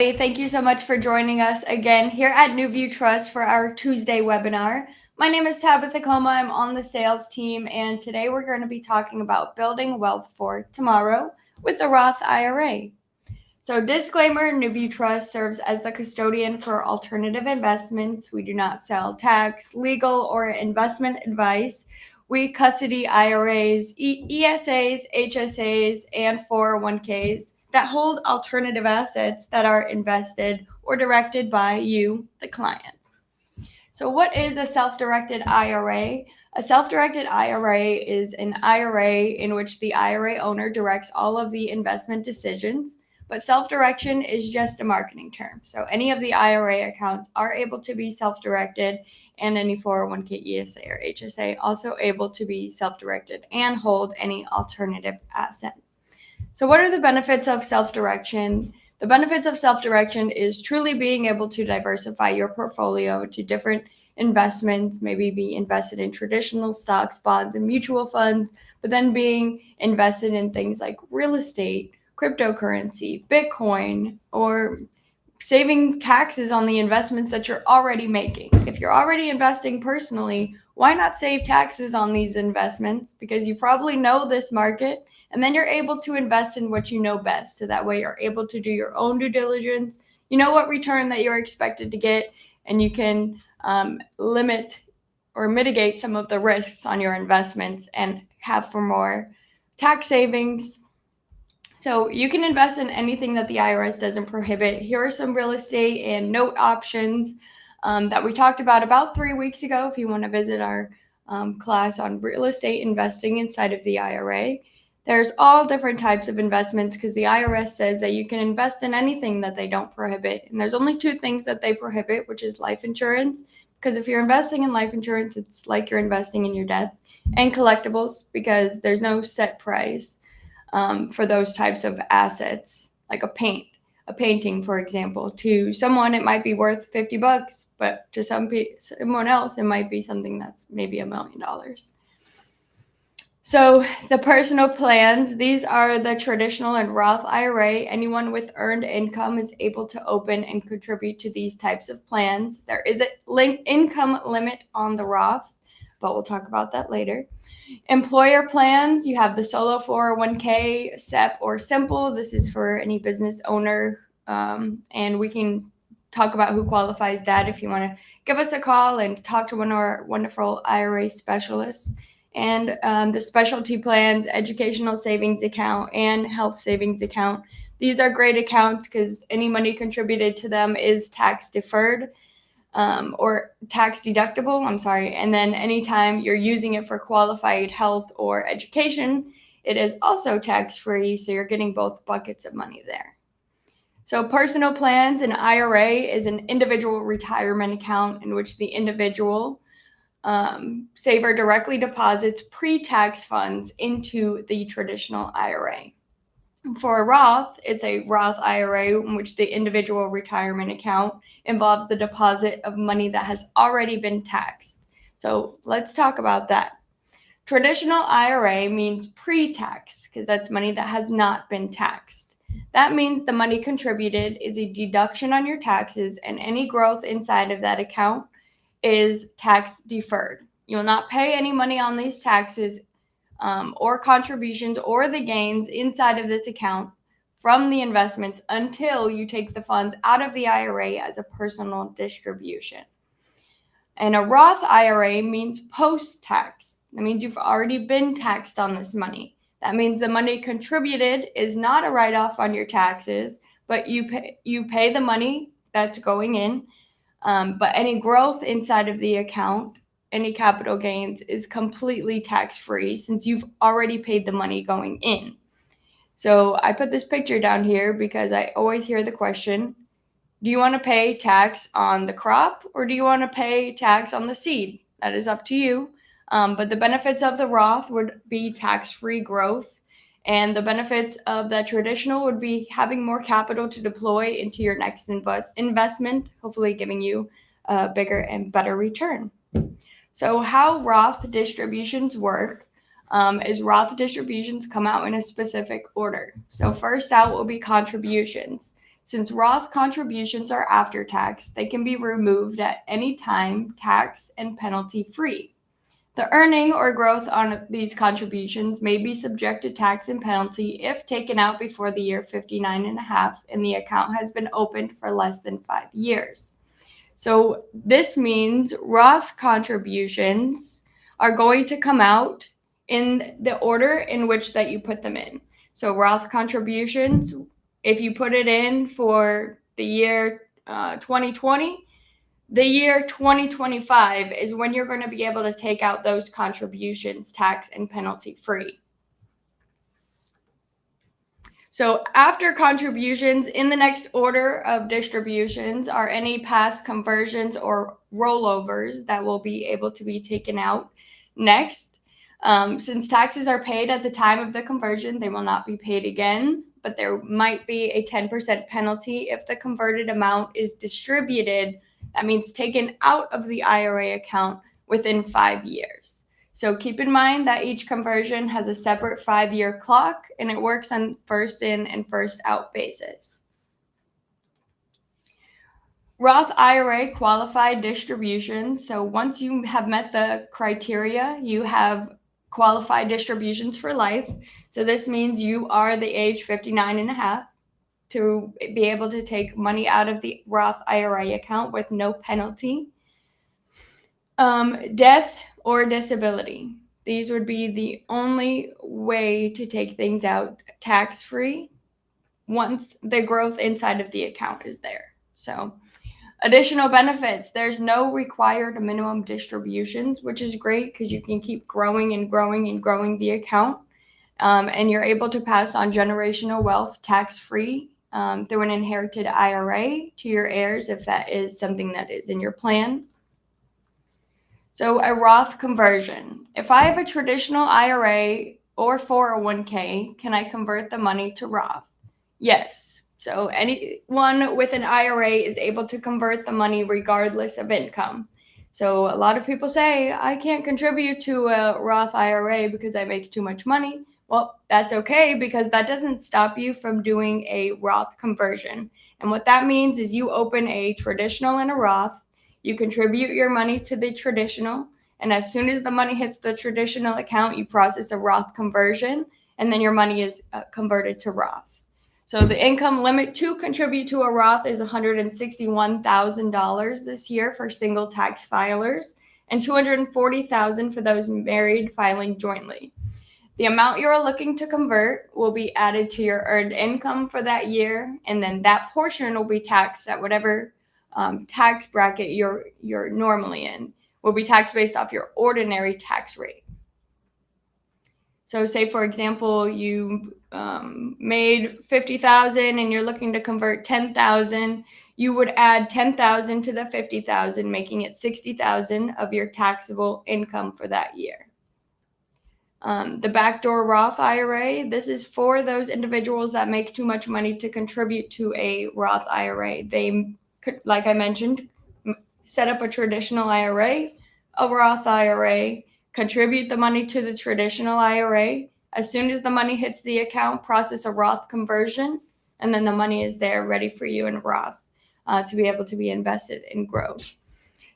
Hey, thank you so much for joining us again here at New View Trust for our Tuesday webinar. My name is Tabitha Coma. I'm on the sales team, and today we're going to be talking about building wealth for tomorrow with the Roth IRA. So, disclaimer, New View Trust serves as the custodian for alternative investments. We do not sell tax, legal, or investment advice. We custody IRAs, ESAs, HSAs, and 401ks that hold alternative assets that are invested or directed by you, the client. So, what is a self-directed IRA? A self-directed IRA is an IRA in which the IRA owner directs all of the investment decisions, but self-direction is just a marketing term. So, any of the IRA accounts are able to be self-directed, and any 401k, ESA, or HSA also able to be self-directed and hold any alternative asset. So, what are the benefits of self-direction? The benefits of self-direction is truly being able to diversify your portfolio to different investments, maybe be invested in traditional stocks, bonds, and mutual funds, but then being invested in things like real estate, cryptocurrency, Bitcoin, or saving taxes on the investments that you're already making. If you're already investing personally, why not save taxes on these investments? Because you probably know this market, and then you're able to invest in what you know best. So that way you're able to do your own due diligence. You know what return that you're expected to get, and you can limit or mitigate some of the risks on your investments and have for more tax savings. So you can invest in anything that the IRS doesn't prohibit. Here are some real estate and note options that we talked about 3 weeks ago. If you want to visit our class on real estate investing inside of the IRA, there's all different types of investments because the IRS says that you can invest in anything that they don't prohibit. And there's only two things that they prohibit, which is life insurance. Because if you're investing in life insurance, it's like you're investing in your death, and collectibles, because there's no set price for those types of assets, like a painting, for example. To someone, it might be worth $50, but to someone else, it might be something that's maybe $1 million. So the personal plans, these are the traditional and Roth IRA. Anyone with earned income is able to open and contribute to these types of plans. There is an income limit on the Roth, but we'll talk about that later. Employer plans, you have the solo 401k, SEP, or simple. This is for any business owner, and we can talk about who qualifies that if you want to give us a call and talk to one of our wonderful IRA specialists. And the specialty plans, educational savings account, and health savings account. These are great accounts because any money contributed to them is tax deferred. Or tax deductible, and then anytime you're using it for qualified health or education, it is also tax-free, so you're getting both buckets of money there. So personal plans, an IRA is an individual retirement account in which the individual saver directly deposits pre-tax funds into the traditional IRA. For a Roth, it's a Roth IRA in which the individual retirement account involves the deposit of money that has already been taxed. So let's talk about that. Traditional IRA means pre-tax because that's money that has not been taxed. That means the money contributed is a deduction on your taxes, and any growth inside of that account is tax deferred. You'll not pay any money on these taxes or contributions or the gains inside of this account from the investments until you take the funds out of the IRA as a personal distribution. And a Roth IRA means post-tax. That means you've already been taxed on this money. That means the money contributed is not a write-off on your taxes, but you pay the money that's going in, but any growth inside of the account, any capital gains, is completely tax-free since you've already paid the money going in. So I put this picture down here because I always hear the question, do you want to pay tax on the crop or do you want to pay tax on the seed? That is up to you. But the benefits of the Roth would be tax-free growth, and the benefits of the traditional would be having more capital to deploy into your next investment, hopefully giving you a bigger and better return. So how Roth distributions work is Roth distributions come out in a specific order. So first out will be contributions. Since Roth contributions are after tax, they can be removed at any time, tax and penalty free. The earning or growth on these contributions may be subject to tax and penalty if taken out before the year 59 and a half and the account has been opened for less than 5 years. So this means Roth contributions are going to come out in the order in which that you put them in. So Roth contributions, if you put it in for the year 2020, the year 2025 is when you're going to be able to take out those contributions tax and penalty free. So after contributions, in the next order of distributions are any past conversions or rollovers that will be able to be taken out next. Since taxes are paid at the time of the conversion, they will not be paid again, but there might be a 10% penalty if the converted amount is distributed. That means taken out of the IRA account within 5 years. So keep in mind that each conversion has a separate 5-year clock and it works on first in and first out basis. Roth IRA qualified distributions. So once you have met the criteria, you have qualified distributions for life. So this means you are the age 59 and a half to be able to take money out of the Roth IRA account with no penalty. Death or disability. These would be the only way to take things out tax-free once the growth inside of the account is there. So additional benefits, there's no required minimum distributions, which is great because you can keep growing and growing and growing the account. And you're able to pass on generational wealth tax-free through an inherited IRA to your heirs if that is something that is in your plan. So a Roth conversion. If I have a traditional IRA or 401k, can I convert the money to Roth? Yes. So anyone with an IRA is able to convert the money regardless of income. So a lot of people say, I can't contribute to a Roth IRA because I make too much money. Well, that's okay because that doesn't stop you from doing a Roth conversion. And what that means is you open a traditional and a Roth. You contribute your money to the traditional, and as soon as the money hits the traditional account, you process a Roth conversion, and then your money is converted to Roth. So the income limit to contribute to a Roth is $161,000 this year for single tax filers, and $240,000 for those married filing jointly. The amount you're looking to convert will be added to your earned income for that year, and then that portion will be taxed at whatever tax bracket you're normally in. Will be taxed based off your ordinary tax rate. So say, for example, you made $50,000 and you're looking to convert $10,000, you would add $10,000 to the $50,000, making it $60,000 of your taxable income for that year. The backdoor Roth IRA, this is for those individuals that make too much money to contribute to a Roth IRA. They could, like I mentioned, set up a traditional IRA, a Roth IRA, contribute the money to the traditional IRA. As soon as the money hits the account, process a Roth conversion, and then the money is there ready for you in Roth to be able to be invested and grow.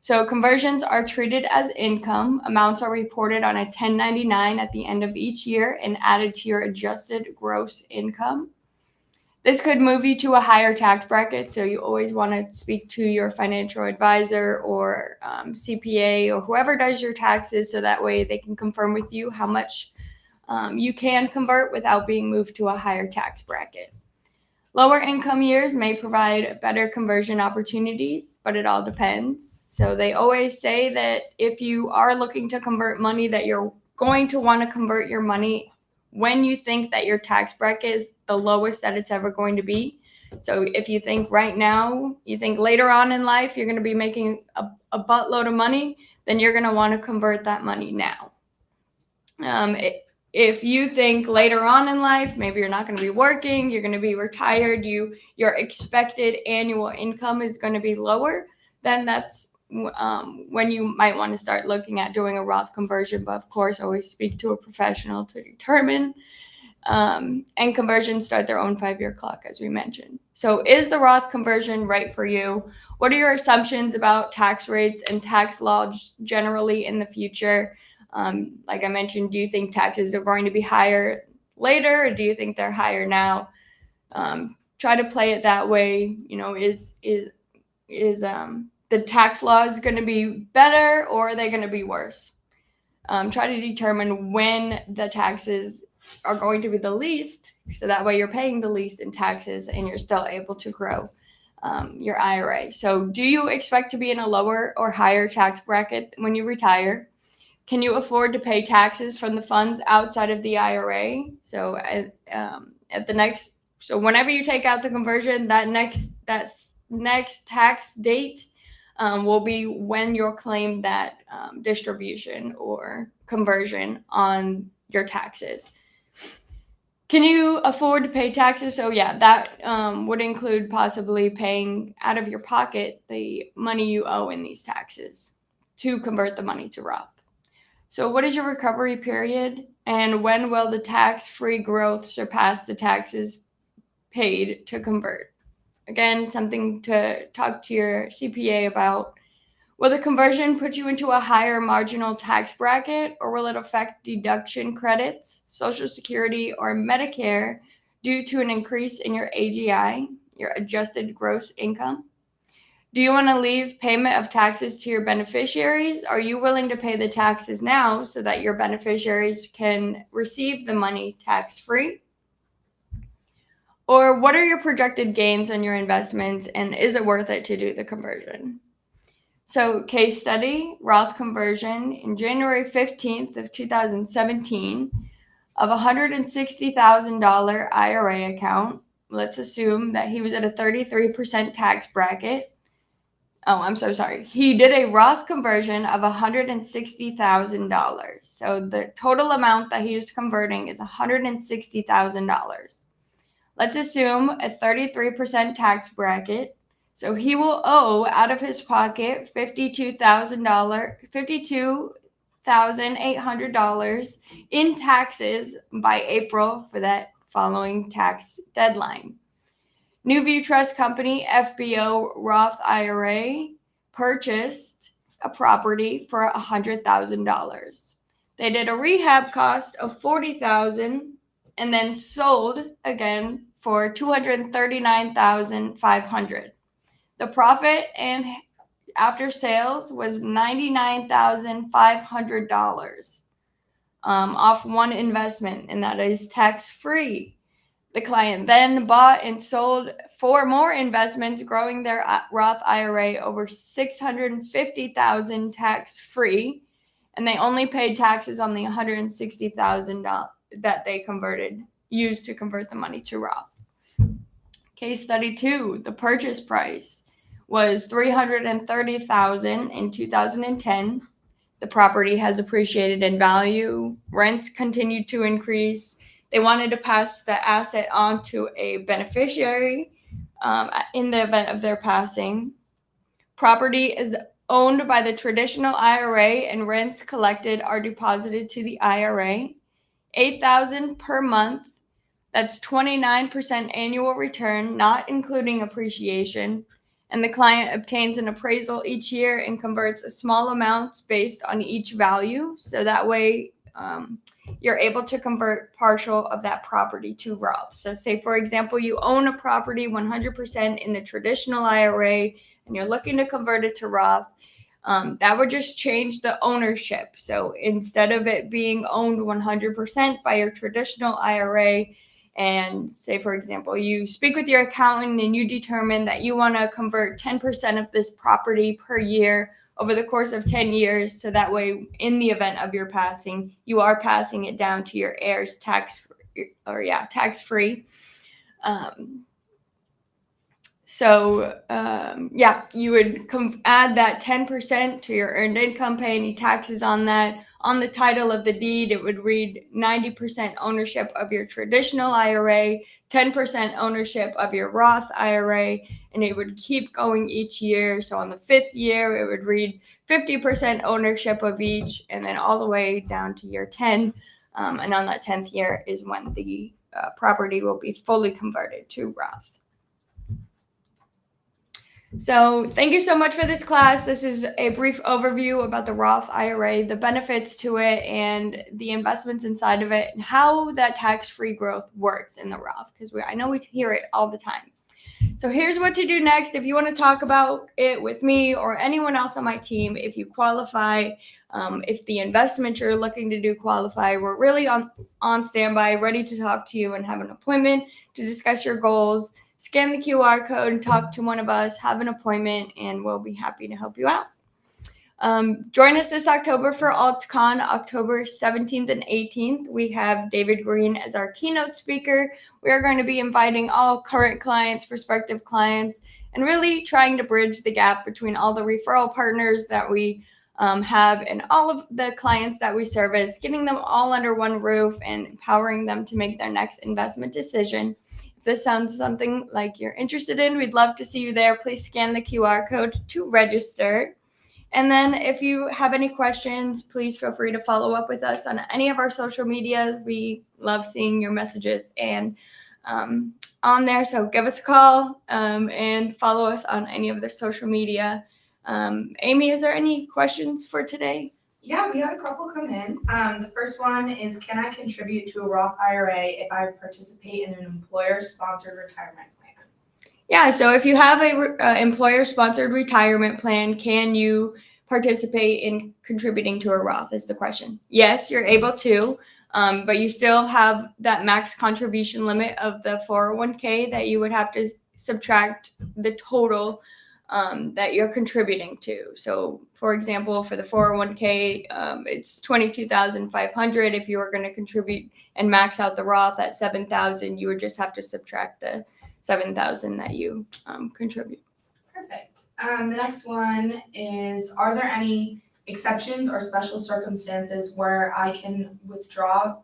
So conversions are treated as income. Amounts are reported on a 1099 at the end of each year and added to your adjusted gross income. This could move you to a higher tax bracket, so you always want to speak to your financial advisor or CPA or whoever does your taxes so that way they can confirm with you how much you can convert without being moved to a higher tax bracket. Lower income years may provide better conversion opportunities, but it all depends. So they always say that if you are looking to convert money, that you're going to want to convert your money when you think that your tax bracket is the lowest that it's ever going to be. So if you think right now, you think later on in life, you're going to be making a buttload of money, then you're going to want to convert that money now. If you think later on in life, maybe you're not going to be working, you're going to be retired, your expected annual income is going to be lower, then that's when you might want to start looking at doing a Roth conversion. But of course, always speak to a professional to determine. And conversions start their own 5-year clock, as we mentioned. So is the Roth conversion right for you? What are your assumptions about tax rates and tax laws generally in the future? Like I mentioned, do you think taxes are going to be higher later, or do you think they're higher now? Try to play it that way. Is the tax laws going to be better, or are they going to be worse? Try to determine when the taxes are going to be the least, so that way you're paying the least in taxes and you're still able to grow your IRA. So do you expect to be in a lower or higher tax bracket when you retire? Can you afford to pay taxes from the funds outside of the IRA? So whenever you take out the conversion, that next tax date will be when you'll claim that distribution or conversion on your taxes. Can you afford to pay taxes? So yeah, that would include possibly paying out of your pocket the money you owe in these taxes to convert the money to Roth. So what is your recovery period, and when will the tax-free growth surpass the taxes paid to convert? Again, something to talk to your CPA about. Will the conversion put you into a higher marginal tax bracket, or will it affect deduction credits, Social Security, or Medicare due to an increase in your AGI, your adjusted gross income? Do you want to leave payment of taxes to your beneficiaries? Are you willing to pay the taxes now so that your beneficiaries can receive the money tax-free? Or what are your projected gains on your investments, and is it worth it to do the conversion? So case study, Roth conversion in January 15th of 2017 of a $160,000 IRA account. Let's assume that he was at a 33% tax bracket. Oh, I'm so sorry. He did a Roth conversion of $160,000. So the total amount that he is converting is $160,000. Let's assume a 33% tax bracket. So he will owe out of his pocket $52,800 in taxes by April for that following tax deadline. New View Trust Company, FBO Roth IRA, purchased a property for $100,000. They did a rehab cost of $40,000 and then sold again for $239,500. The profit and after sales was $99,500 off one investment, and that is tax-free. The client then bought and sold 4 more investments, growing their Roth IRA over $650,000 tax-free, and they only paid taxes on the $160,000 that they used to convert the money to Roth. Case study 2, the purchase price was $330,000 in 2010. The property has appreciated in value. Rents continued to increase. They wanted to pass the asset on to a beneficiary in the event of their passing. Property is owned by the traditional IRA, and rents collected are deposited to the IRA. $8,000 per month. That's 29% annual return, not including appreciation. And the client obtains an appraisal each year and converts a small amount based on each value. So that way you're able to convert partial of that property to Roth. So say, for example, you own a property 100% in the traditional IRA and you're looking to convert it to Roth. That would just change the ownership. So instead of it being owned 100% by your traditional IRA, and say, for example, you speak with your accountant and you determine that you want to convert 10% of this property per year over the course of 10 years. So that way, in the event of your passing, you are passing it down to your heirs tax-free. You would add that 10% to your earned income, pay any taxes on that. On the title of the deed, it would read 90% ownership of your traditional IRA, 10% ownership of your Roth IRA, and it would keep going each year. So on the 5th year, it would read 50% ownership of each, and then all the way down to year 10. And on that 10th year is when the property will be fully converted to Roth. So thank you so much for this class. This is a brief overview about the Roth IRA, the benefits to it, and the investments inside of it, and how that tax-free growth works in the Roth, because I know we hear it all the time. So here's what to do next. If you want to talk about it with me or anyone else on my team, if you qualify, if the investment you're looking to do qualify, we're really on standby, ready to talk to you and have an appointment to discuss your goals. Scan the QR code and talk to one of us, have an appointment, and we'll be happy to help you out. Join us this October for AltCon, October 17th and 18th. We have David Green as our keynote speaker. We are going to be inviting all current clients, prospective clients, and really trying to bridge the gap between all the referral partners that we have and all of the clients that we service, getting them all under one roof and empowering them to make their next investment decision. If this sounds something like you're interested in, we'd love to see you there. Please scan the QR code to register. And then if you have any questions, please feel free to follow up with us on any of our social medias. We love seeing your messages and on there. So give us a call and follow us on any of the social media. Amy, is there any questions for today? Yeah, we had a couple come in. The first one is, can I contribute to a Roth IRA if I participate in an employer-sponsored retirement plan? Yeah, so if you have a employer-sponsored retirement plan, can you participate in contributing to a Roth is the question. Yes, you're able to, but you still have that max contribution limit of the 401k that you would have to subtract the total that you're contributing to. So, for example, for the 401k, it's $22,500. If you were going to contribute and max out the Roth at $7,000, you would just have to subtract the $7,000 that you contribute. Perfect. The next one is, are there any exceptions or special circumstances where I can withdraw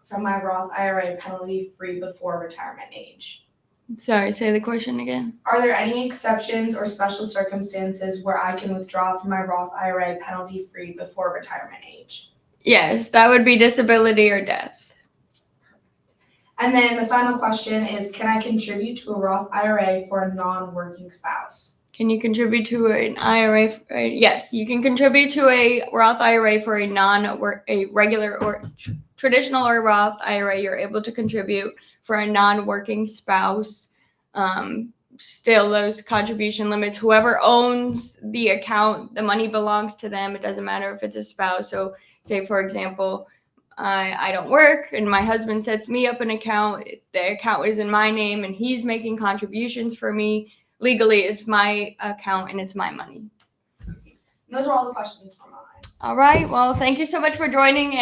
from my Roth IRA penalty-free before retirement age? Sorry, say the question again. Are there any exceptions or special circumstances where I can withdraw from my Roth IRA penalty-free before retirement age? Yes, that would be disability or death. And then the final question is, can I contribute to a Roth IRA for a non-working spouse? Can you contribute to an IRA? Yes, you can contribute to a Roth IRA for a regular or traditional or Roth IRA. You're able to contribute for a non-working spouse. Still, those contribution limits, whoever owns the account, the money belongs to them. It doesn't matter if it's a spouse. So say, for example, I don't work and my husband sets me up an account. The account is in my name and he's making contributions for me. Legally, it's my account and it's my money. Those are all the questions from mine. All right. Well, thank you so much for joining.